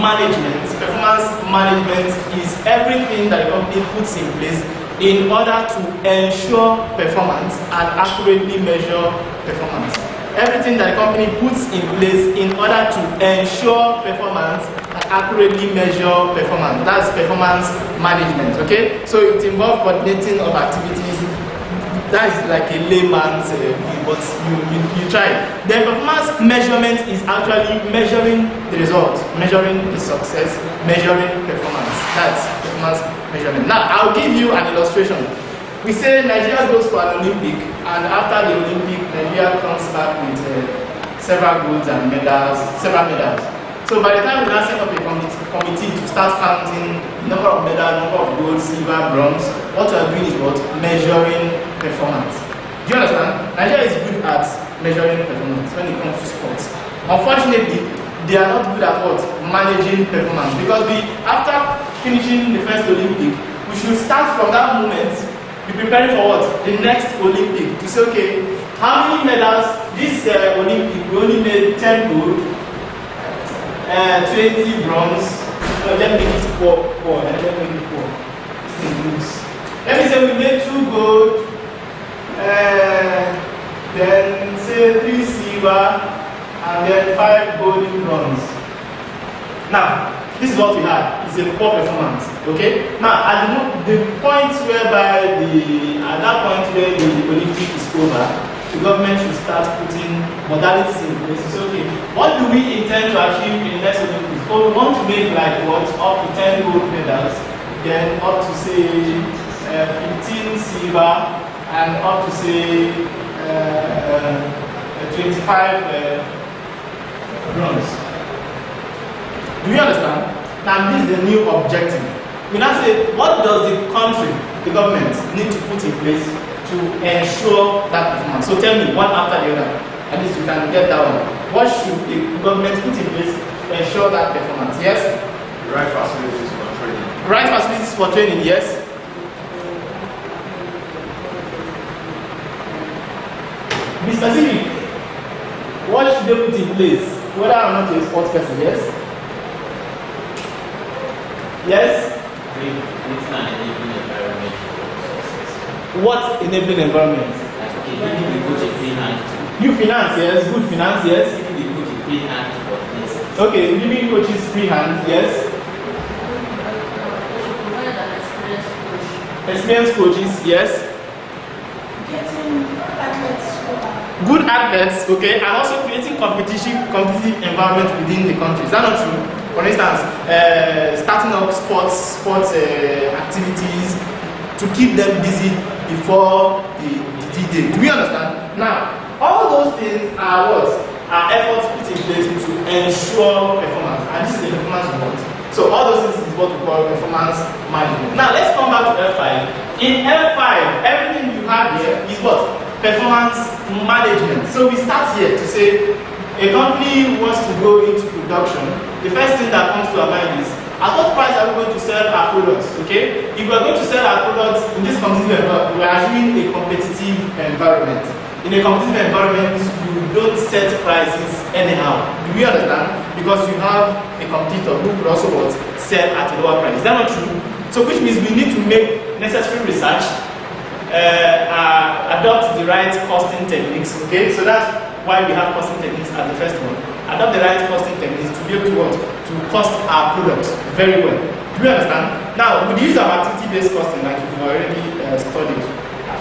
management. Performance management is everything that a company puts in place in order to ensure performance and accurately measure performance. Everything that a company puts in place in order to ensure performance and accurately measure performance. That's performance management, okay? So it involves coordinating of activities. That is like a layman's view, but you try. Then performance measurement is actually measuring the result, measuring the success, measuring performance. That's performance measurement. Now, I'll give you an illustration. We say Nigeria goes for an Olympic, and after the Olympic, Nigeria comes back with several golds and medals, several medals. So by the time we now set up a committee to start counting number of medals, number of gold, silver, bronze, what we are doing is what? Measuring performance. Do you understand? Nigeria is good at measuring performance when it comes to sports. Unfortunately, they are not good at what? Managing performance. Because after finishing the first Olympic, we should start from that moment, be preparing for what? The next Olympic. To say, okay, how many medals this Olympic? We only made 10 gold, 20 bronze. No, let me make it poor. Let me make it poor. Let me say we made 2 gold, then say 3 silver, and then 5 golden bronze. Now, this is what we had. It's a poor performance. Okay. Now, at the point whereby at that point where the Olympic is over, the government should start putting modalities in place. So, okay, what do we intend to achieve in the next Olympics? So, we want to make like what? Up to 10 gold medals, then up to say 15 silver, and up to say 25 bronze. Do you understand? Now this is the new objective. We now say, what does the country, the government, need to put in place to ensure that performance? So tell me, one after the other. At least you can get that one. What should the government put in place to ensure that performance? Yes? Right facilities for training. Right facilities for training, yes. Be specific. What should they put in place? Whether or not you're a sports person, yes? Yes? What enabling environment? You finance, yes. Good finance, yes. Okay, giving coaches free hand, yes. Experienced coaches, yes. Good athletes, okay, and also creating competitive environment within the country. Is that not true? For instance, starting up sports activities to keep them busy before the D-Day. Do we understand? Now, all those things are what? Are efforts put in place to ensure performance. And this is the performance report. So all those things is what we call performance management. Now, let's come back to F5. In F5, everything you have here is what? Performance management. So we start here to say a company wants to go into production. The first thing that comes to our mind is, at what price are we going to sell our products? Okay? If we are going to sell our products in this competitive environment, we are assuming a competitive environment. In a competitive environment, you don't set prices anyhow. Do you understand? Because you have a competitor who could also sell at a lower price. Is that not true? So which means we need to make necessary research, adopt the right costing techniques. Okay? So that's why we have costing techniques as the first one. Adopt the right costing techniques to be able to what? To cost our products very well. Do you understand? Now, with the use of activity-based costing, like you've already studied,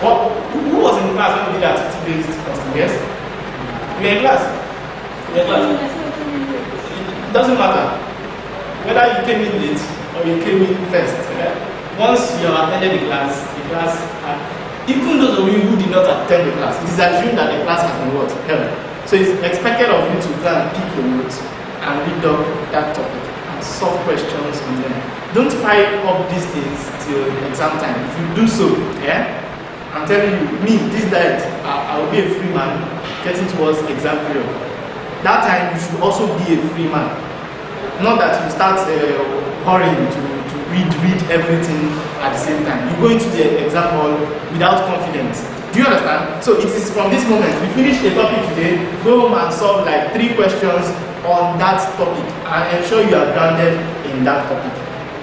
who was in class when we did activity-based costing? Yes? You were in class? It doesn't matter whether you came in late or you came in first. Okay? Once you have attended the class, even those of you who did not attend the class, it is assumed that the class has been what? Held. So it's expected of you to go and pick your notes and read up that topic and solve questions on them. Don't pile up these things till exam time. If you do so, I'm telling you, me, this diet, I will be a free man getting towards exam period. That time, you should also be a free man. Not that you start hurrying to read everything at the same time. You go into the exam hall without confidence. Do you understand? So it is from this moment, we finish a topic today, go home and solve like 3 questions on that topic and ensure you are grounded in that topic.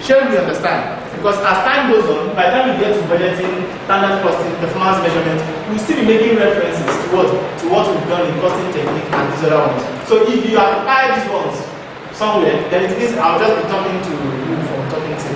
Sure, we understand? Because as time goes on, by the time we get to budgeting, standard costing, performance measurement, we'll still be making references to what we've done in costing technique and these other ones. So if you apply these ones somewhere, then it means I'll just be talking to you from talking to.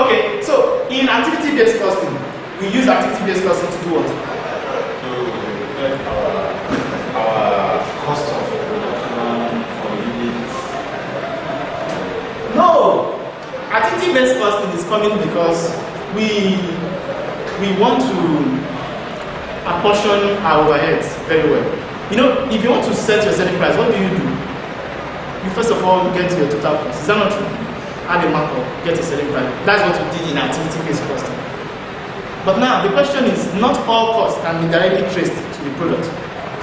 Okay, so in activity-based costing, we use activity-based costing to do what? To get our cost of production for units. No! Activity-based costing is coming because we want to apportion our overheads very well. You know, if you want to set your selling price, what do? You first of all get your total cost. Is that not true? Add a markup, get a selling price. That's what we did in activity-based costing. But now the question is, not all costs can be directly traced to the product.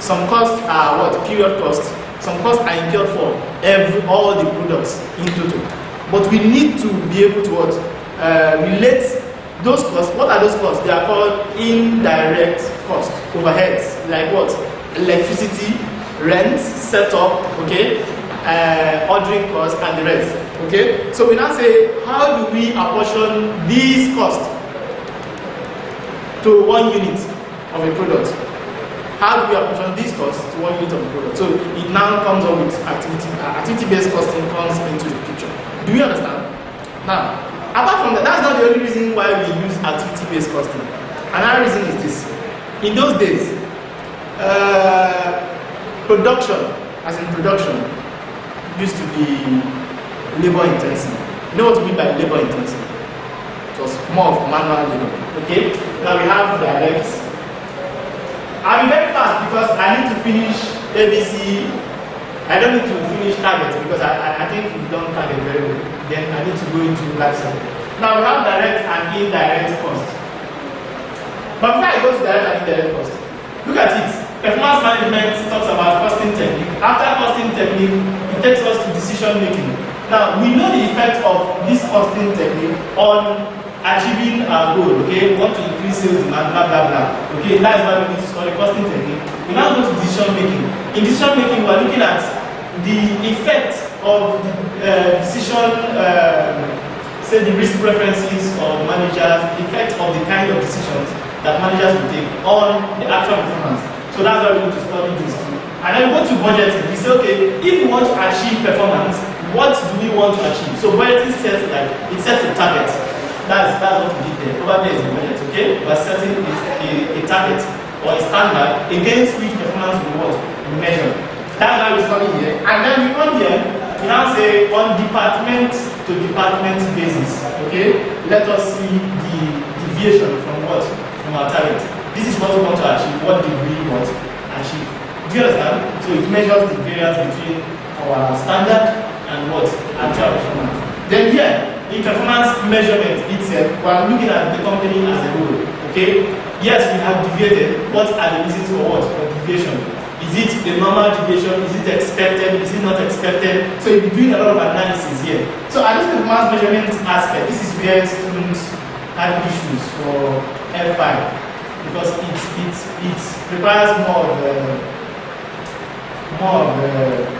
Some costs are what? Period costs. Some costs are incurred for all the products in total. But we need to be able to what? Relate those costs. What are those costs? They are called indirect costs, overheads, like what? Electricity, rent, setup, okay, ordering costs, and the rest. Okay. So we now say, how do we apportion these costs to 1 unit of a product? How do we apportion these costs to 1 unit of a product? So it now comes up with activity-based costing comes into the picture. Do you understand? Now, apart from that, that's not the only reason why we use activity-based costing. Another reason is this. In those days, production, as in production, used to be labor-intensive. You know what we mean by labor-intensive? It was more of manual labor. Okay? Now we have direct. I'll be very fast because I need to finish ABC. I don't need to finish target because I think we've done target very well. Then I need to go into life cycle. Now we have direct and indirect cost. But before I go to direct and indirect cost, look at it. Performance management talks about costing technique. After costing technique, it takes us to decision making. Now we know the effect of this costing technique on achieving our goal. Okay, we want to increase sales demand, blah blah blah. Okay, that's why we need to study costing technique. We now go to decision making. In decision making, we're looking at the effect of the decision, say the risk preferences of managers, the effect of the kind of decisions that managers will take on the actual performance. So that's why we need to study this too. And then we go to budgeting. We say, okay, if we want to achieve performance, what do we want to achieve? So budgeting sets it sets a target. That's what we did there. Over there is the budget, okay? We're setting a target or a standard against which performance we measure. That's why we study here. And then we come here, we now say on department to department basis. Okay? Let us see the deviation from what? From our target. This is what we want to achieve. What did we want to achieve? Do you understand? So it measures the variance between our standard and what? Actual performance. Then here, in performance measurement itself, we are looking at the company as a whole. Okay? Yes, we have deviated. What are the reasons for what? For deviation. Is it the normal deviation? Is it expected? Is it not expected? So you'll be doing a lot of analysis here. So at this performance measurement aspect, this is where students have issues for F5 because it requires more of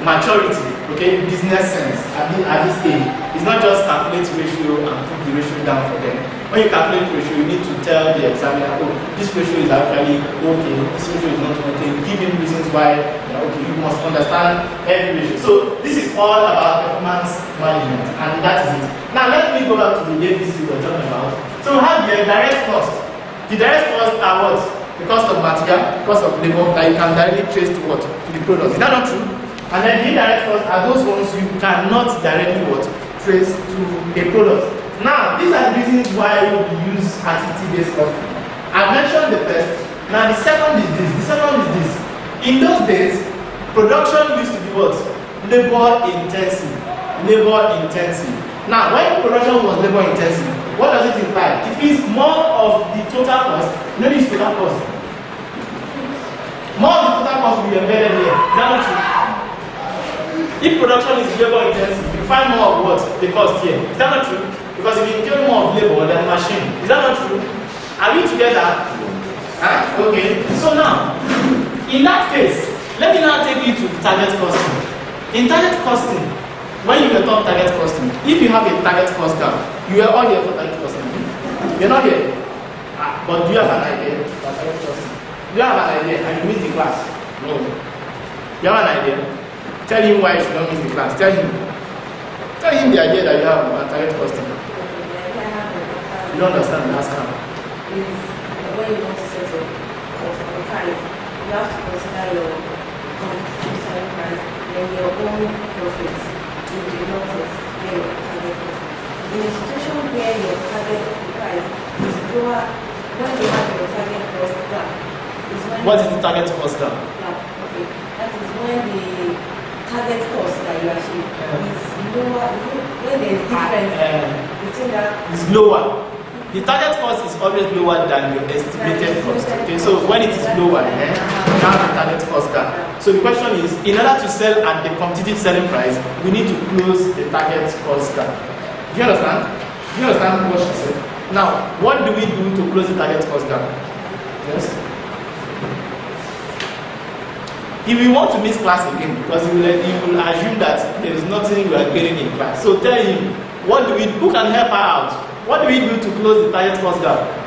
maturity, okay, business sense at this stage. It's not just calculate ratio and put the ratio down for them. When you calculate ratio, you need to tell the examiner, oh, this ratio is actually okay, this ratio is not okay, give him reasons why okay, you must understand every ratio. So this is all about performance management, and that is it. Now let me go back to the ABC we're talking about. So we have the direct cost. The direct costs are what? The cost of material, the cost of labor that you can directly trace to what? To the product. Is that not true? And then the indirect costs are those ones you cannot directly what? Trace to a product. Now, these are the reasons why we use activity-based costing. I mentioned the first. Now the second is this. The second is this. In those days, production used to be what? Labor intensive. Labor intensive. Now, when production was labor intensive, what does it imply? It means more of the total cost. No, this total cost. More of the total cost will be embedded here. Is that not true? If production is labor intensive, you find more of what? The cost here. Is that not true? Because if you include more of labor than machine. Is that not true? Are we together? Huh? Okay. So now, in that case, let me now take you to target costing. In target costing, when you were taught target costing, if you have a target cost gap, you are all here for target costing. You're not here. But do you have an idea about target costing? Do you have an idea and you miss the class? No. You have an idea? Tell him why you should not miss the class. Tell him the idea that you have about target costing. You don't understand the outcome. Is when you want to set up a price, you have to consider your selling price and your own profits in the notice where your target cost. In a situation where your target price is lower, when you have your target cost gap, is when what is the target cost gap? Okay, that is when the target cost that you achieve is lower. When there is difference between that, is lower. The target cost is always lower than your estimated cost. Okay, so when it is lower, you have the target cost gap. So the question is, in order to sell at the competitive selling price, we need to close the target cost gap. Do you understand? Do you understand what she said? Now, what do we do to close the target cost gap? Yes? If we want to miss class again, because he will assume that there is nothing we are getting in class. So tell him, who can help her out? What do we do to close the target cost gap?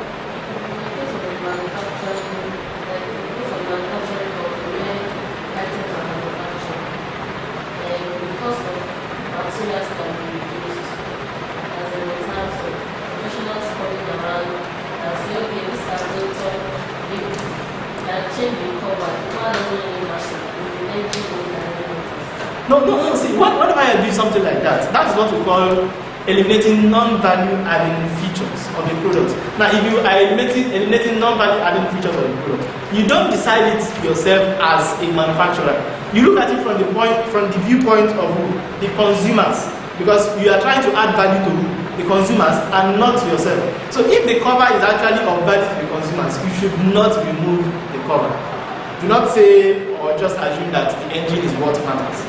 No, see, whenever I do something like that, that is what we call eliminating non-value adding features of the product. Now, if you are eliminating non-value adding features of the product, you don't decide it yourself as a manufacturer. You look at it from the viewpoint of who? The consumers, because you are trying to add value to the consumers and not yourself. So if the cover is actually of value to the consumers, you should not remove the cover. Do not say or just assume that the engine is what matters.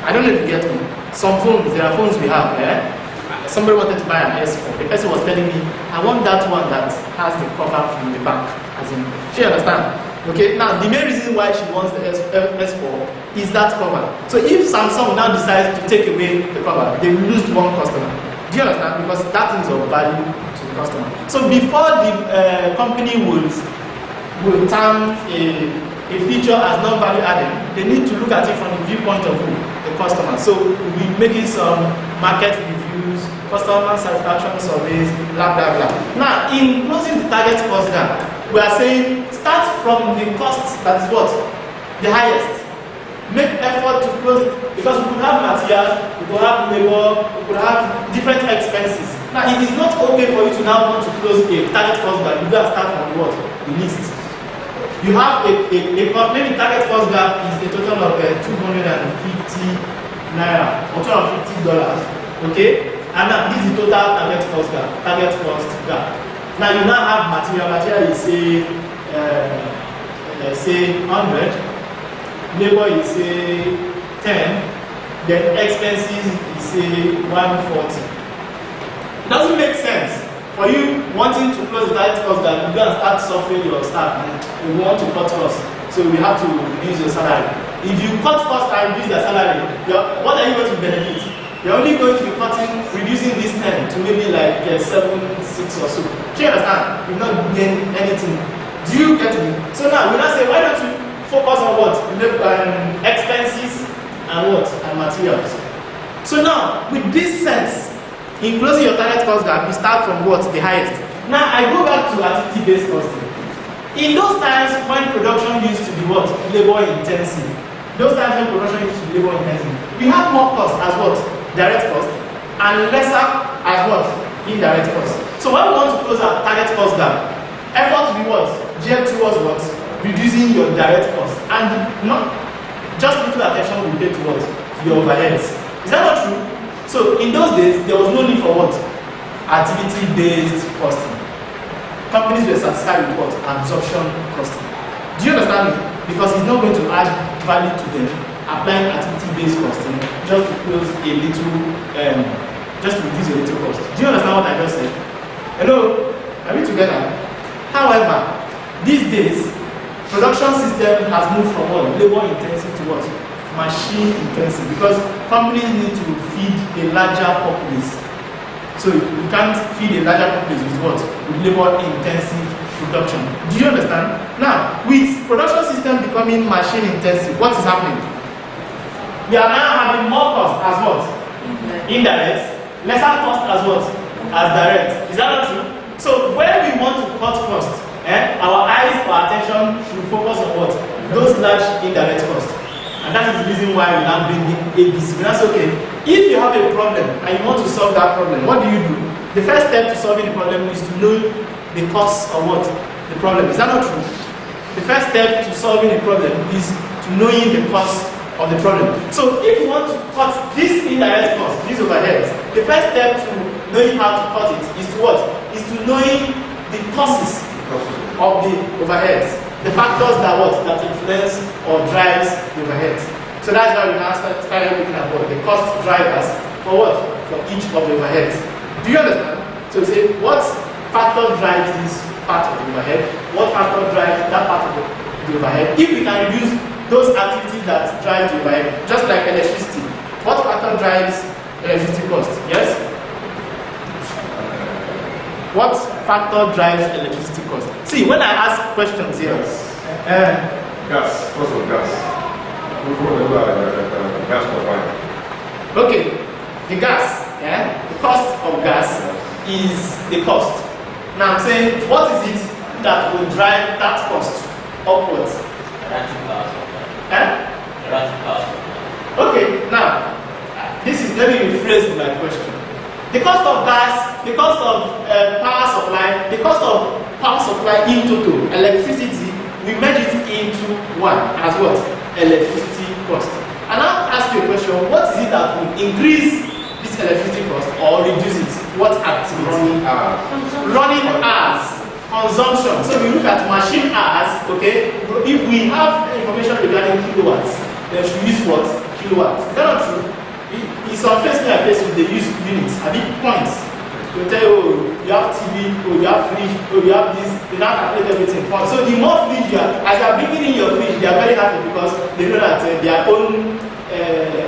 I don't know if you get me. Some phones, there are phones we have, somebody wanted to buy an S4. The person was telling me, I want that one that has the cover from the back. As in, she understand? Okay, now the main reason why she wants the S4 is that cover. So if Samsung now decides to take away the cover, they will lose one customer. Do you understand? Because that is of value to the customer. So before the company will term a feature as non-value added, they need to look at it from the viewpoint of who? The customer. So we'll be making some market reviews, customer satisfaction surveys, blah blah blah. Now, in closing the target cost gap, we are saying start from the cost that is what? The highest. Make effort to close it, because we could have materials, we could have labor, we could have different expenses. Now, it is not okay for you to now want to close a target cost gap. You gotta start from what? The least. You have maybe target cost gap is a total of 250 naira or $250, okay? And now this is total target cost gap. Now you now have material is say 100, labor is say 10, then expenses is say 140. It doesn't make sense for you wanting to close the target cost gap. You go and start suffering your staff. You want to cut costs, so we have to reduce your salary. If you cut costs and reduce their salary, what are you going to benefit? You're only going to be reducing this 10 to maybe like 7, 6 or so. Do you understand? You're not gain anything. Do you get me? So now we now say, why don't you focus on what? Expenses and what? And materials. So now, with this sense, in closing your target cost gap, you start from what? The highest. Now I go back to activity-based costing. In those times when production used to be what? Labor intensive. Those times when production used to be labor intensive, we have more cost as what? Direct cost, and lesser as what? Indirect cost. So when we want to close our target cost gap, effort will be what? Geared towards what? Reducing your direct cost, and not just little attention will be paid towards your overheads. Is that not true? So in those days, there was no need for what? Activity-based costing. Companies were satisfied with what? Absorption costing. Do you understand me? Because it's not going to add value to them applying activity-based costing just to close a little, just to reduce a little cost. Do you understand what I just said? Hello? Are we together? However, these days, production system has moved from what? Labor intensive to what? machine intensive because companies need to feed a larger populace. So you can't feed a larger populace with what? With labor intensive production. Do you understand? Now, with production system becoming machine intensive, what is happening? We are now having more cost as what? Indirect. Lesser cost as what? As direct. Is that not true? So when we want to cut cost, our eyes or attention should focus on what? Those large indirect costs. And that is the reason why we now bring in ABC. That's okay. If you have a problem and you want to solve that problem, what do? The first step to solving the problem is to know the cause of what? The problem. Is that not true? The first step to solving a problem is to knowing the cause of the problem. So if you want to cut this indirect cost, these overheads, the first step to knowing how to cut it is to what? Is to knowing the causes of the overheads. The factors that what? That influence or drives the overheads. So that's why we now started looking at what? The cost drivers for what? For each of the overheads. Do you understand? So we say what factor drives this part of the overhead? What factor drives that part of the overhead? If we can reduce those activities that drive the overhead, just like electricity, what factor drives electricity cost? Yes? What factor drives electricity cost? See, when I ask questions here, gas, cost of gas. Gas turbine. Okay, the gas, the cost of gas is the cost. Now I'm saying, what is it that will drive that cost upwards? Okay, now let me rephrase my question. The cost of gas, the cost of power supply, the cost of power supply in total, electricity, we merge it into one as what? Electricity cost. And I'll ask you a question, what is it that will increase this electricity cost or reduce it? What activity? Running hours. Consumption. So we look at machine hours, okay? If we have information regarding kilowatts, then we should use what? Kilowatts. Is that not true? It's on Facebook and Facebook, they use units, I mean points. They tell you, oh, you have TV, oh, you have fridge, oh, you have this, they now calculate everything. So the more fridge you have, as you are bringing in your fridge, they are very happy because they know that their own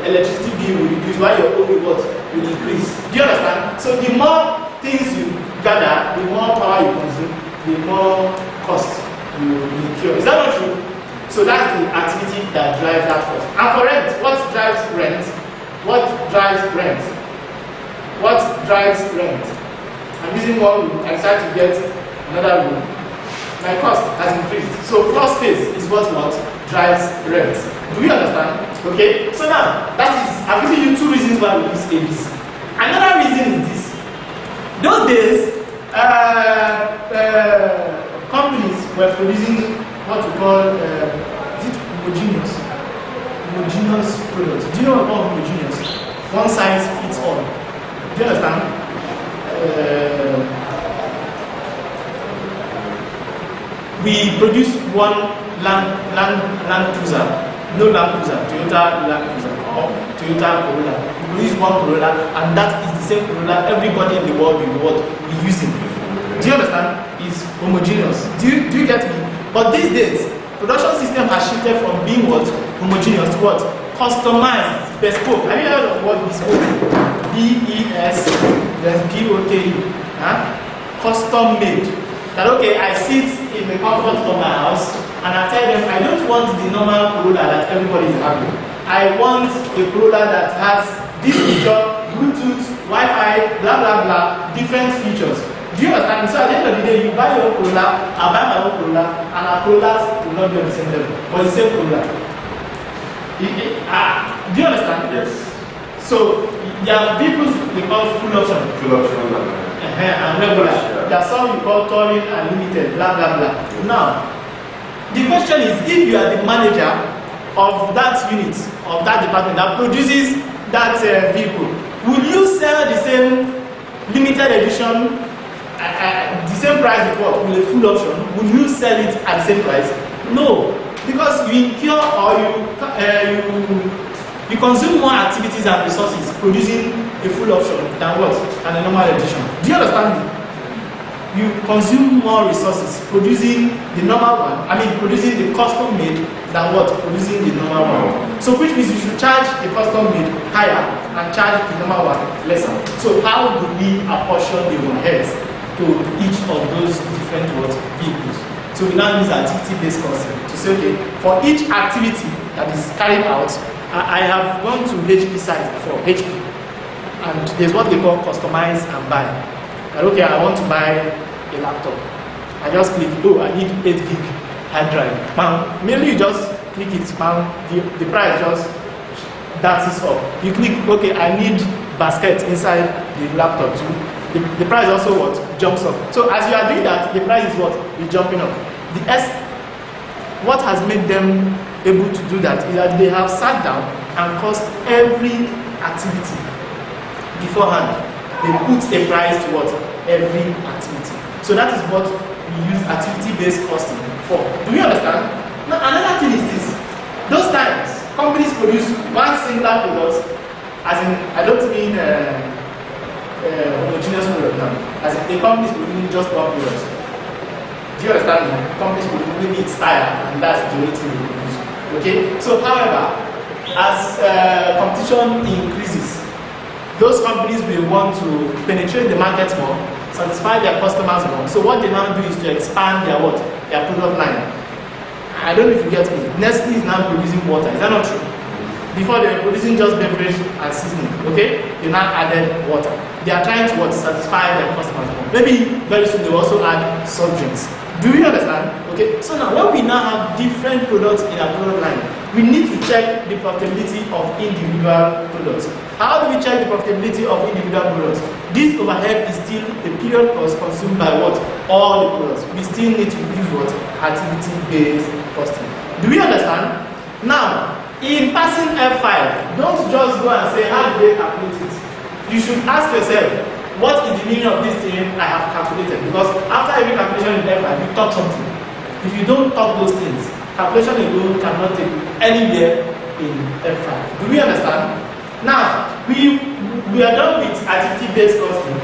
electricity bill will reduce while your own will increase. Do you understand? So the more things you gather, the more power you consume, the more cost you incur. Is that not true? So that's the activity that drives that cost. And for rent, what drives rent? What drives rent? What drives rent? I'm using one room, I decide to get another room. My cost has increased. So floor space is what drives rent. Do you understand? Okay? So now, that is, I've given you two reasons why we use ABC. Another reason is this. Those days, companies were producing what we call homogeneous products. Do you know what we call homogeneous? One size fits all. Do you understand? We produce one Land Cruiser, no Land Cruiser, Toyota Land Cruiser or Toyota Corolla. We produce one Corolla, and that is the same Corolla everybody in the world will be using. Do you understand? It's homogeneous. Do you get me? But these days, production system has shifted from being what? Homogeneous to what? Customized, bespoke. Have you heard of what bespoke? B-E-S, then P-O-K-E. Custom made. That okay, I sit in the comfort of my house and I tell them I don't want the normal Corolla that everybody is having. I want a Corolla that has this feature, Bluetooth, Wi-Fi, blah blah blah, different features. Do you understand? So at the end of the day, you buy your own Corolla, I buy my own Corolla, and our Corollas will not be on the same level, but the same Corolla. Do you understand? Yes. So there are vehicles we call full option. Full option and regular. Yeah. There are some we call touring and limited, blah blah blah. Now, the question is, if you are the manager of that unit, of that department that produces that vehicle, will you sell the same limited edition the same price with what? With a full option? Will you sell it at the same price? No, because you incur or you consume more activities and resources producing a full option than what? Than a normal edition. Do you understand me? You consume more resources producing the normal one, producing the custom made than what? Producing the normal one. So which means you should charge the custom made higher and charge the normal one lesser. So how do we apportion the overheads to each of those different vehicles? So we now use activity-based costing to say, okay, for each activity that is carried out, I have gone to HP site before, HP, and there's what they call customize and buy. And okay, I want to buy a laptop. I just click, oh, I need 8 gig hard drive. Bam. Mainly you just click it, bam, the price just dances up. You click, okay, I need basket inside the laptop too. The price also what? Jumps up. So as you are doing that, the price is what? Is jumping up. What has made them able to do that is that they have sat down and cost every activity beforehand. They put a price to what? Every activity. So that is what we use activity-based costing for. Do you understand? Now another thing is this. Those times, companies produce one singular product, as in, I don't mean homogeneous product now, as in a company is producing just one product. Do you understand? Companies produce maybe it's tire, and that's the only thing they produce. Okay? So however, as competition increases, those companies will want to penetrate the market more, satisfy their customers more. So what they now do is to expand their what? Their product line. I don't know if you get me. Nestle is now producing water. Is that not true? Before they were producing just beverage and seasoning. Okay? They now added water. They are trying to what? Satisfy their customers more. Maybe very soon they will also add soft drinks. Do you understand? Okay. So now when we now have different products in our product line, we need to check the profitability of individual products. How do we check the profitability of individual products? This overhead is still a period cost consumed by what? All the products. We still need to use what? Activity-based costing. Do we understand? Now, in passing F5, don't just go and say, how do they calculate it? You should ask yourself, what is the meaning of this thing I have calculated? Because after every calculation in F5, you talk something. If you don't talk those things, calculation alone cannot take you anywhere in F5. Do we understand? Now, we are done with activity-based costing.